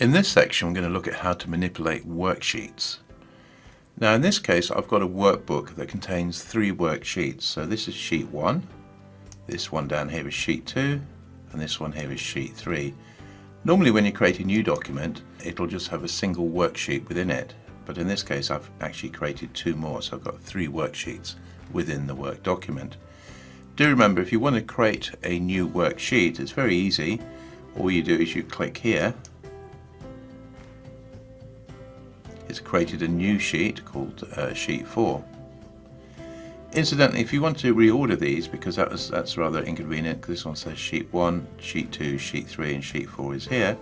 In this section, we're going to look at how to manipulate worksheets. Now, in this case, I've got a workbook that contains 3 worksheets. So this is sheet 1, this one down here is sheet 2, and this one here is sheet 3. Normally, when you create a new document, it'll just have a single worksheet within it. But in this case, I've actually created 2 more, so I've got 3 worksheets within the work document. Do remember, if you want to create a new worksheet, it's very easy. All you do is you click here. It's created a new sheet called sheet 4. Incidentally, if you want to reorder these, because that's rather inconvenient, because this one says sheet 1, sheet 2, sheet 3 and sheet 4 is here,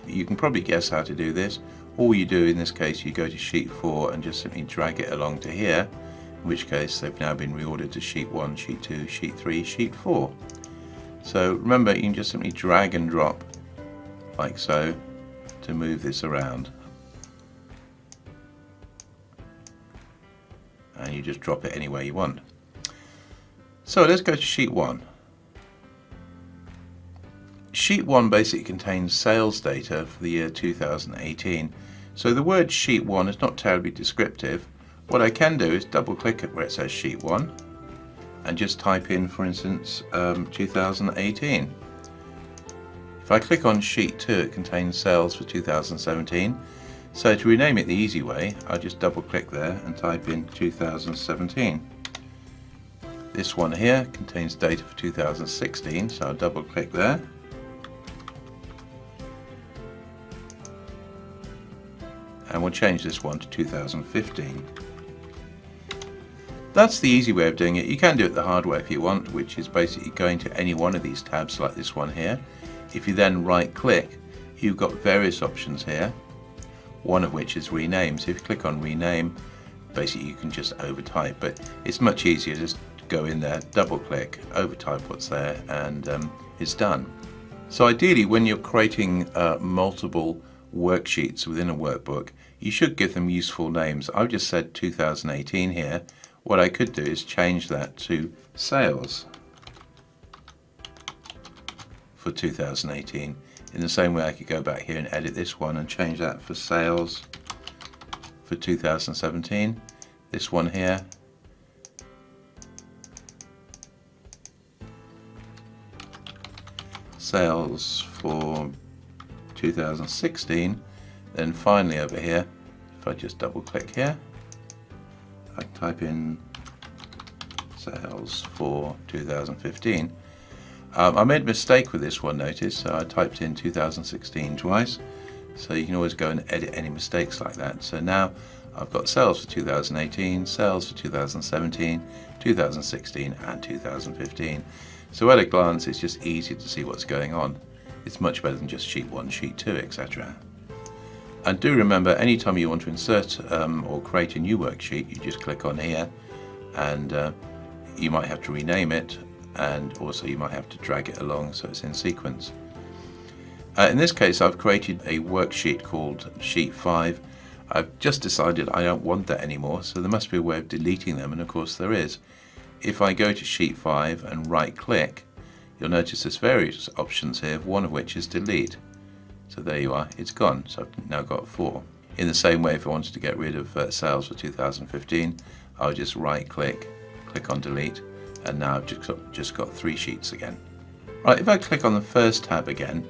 you can probably guess how to do this. All you do in this case, you go to sheet 4 and just simply drag it along to here, in which case they've now been reordered to sheet 1, sheet 2, sheet 3, sheet 4. So remember, you can just simply drag and drop like so to move this around. And you just drop it anywhere you want. So let's go to sheet 1. Sheet 1 basically contains sales data for the year 2018. So the word sheet 1 is not terribly descriptive. What I can do is double click it where it says sheet 1 and just type in, for instance, 2018. If I click on sheet 2, it contains sales for 2017. So to rename it the easy way, I just double click there and type in 2017. This one here contains data for 2016, so I'll double click there. And we'll change this one to 2015. That's the easy way of doing it. You can do it the hard way if you want, which is basically going to any one of these tabs like this one here. If you then right click, you've got various options here. One of which is rename. So if you click on rename, basically you can just overtype, but it's much easier just to go in there, double click, overtype what's there, and it's done. So ideally, when you're creating multiple worksheets within a workbook, you should give them useful names. I've just said 2018 here. What I could do is change that to sales for 2018. In the same way, I could go back here and edit this one and change that for sales for 2017. This one here. Sales for 2016. Then finally over here, if I just double click here, I can type in sales for 2015. I made a mistake with this one, notice, so I typed in 2016 twice, so you can always go and edit any mistakes like that. So now I've got sales for 2018, sales for 2017, 2016 and 2015. So at a glance it's just easy to see what's going on. It's much better than just sheet 1, sheet 2, etc. And do remember, anytime you want to insert or create a new worksheet, you just click on here, and you might have to rename it, and also you might have to drag it along so it's in sequence. In this case, I've created a worksheet called sheet 5. I've just decided I don't want that anymore, so there must be a way of deleting them, and of course there is. If I go to sheet 5 and right click, you'll notice there's various options here, one of which is delete. So there you are, it's gone. So I've now got 4. In the same way, if I wanted to get rid of sales for 2015, I'll just right click, click on delete, and now I've just got 3 sheets again. Right, if I click on the first tab again,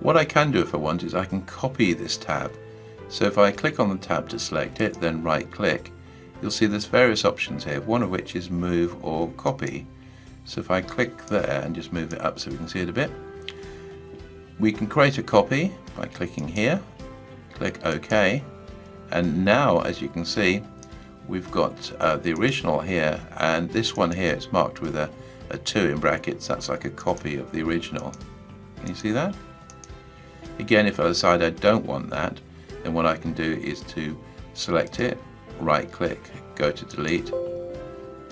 what I can do if I want is I can copy this tab. So if I click on the tab to select it, then right click, you'll see there's various options here, one of which is move or copy. So if I click there and just move it up so we can see it a bit, we can create a copy by clicking here, click OK, and now as you can see, we've got the original here, and this one here is marked with a 2 in brackets. That's like a copy of the original. Can you see that? Again, if I decide I don't want that, then what I can do is to select it, right click, go to delete.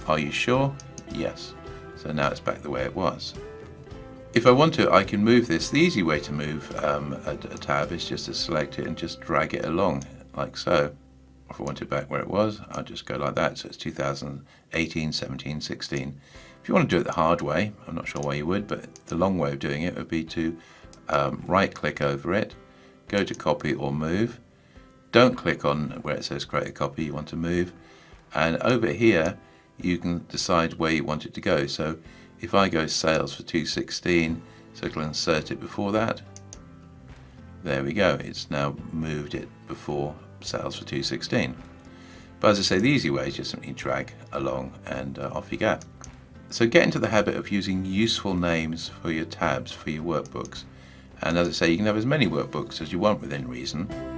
Are you sure? Yes. So now it's back the way it was. If I want to, I can move this. The easy way to move a tab is just to select it and just drag it along like so. If I want it back where it was, I'll just go like that. So it's 2018, 17, 16. If you want to do it the hard way, I'm not sure why you would, but the long way of doing it would be to right click over it, go to copy or move. Don't click on where it says create a copy, you want to move. And over here you can decide where you want it to go. So if I go sales for 216, so I'll insert it before that. There we go, it's now moved it before sales for 216. But as I say, the easy way is just simply drag along and off you go. So get into the habit of using useful names for your tabs for your workbooks. And as I say, you can have as many workbooks as you want within reason.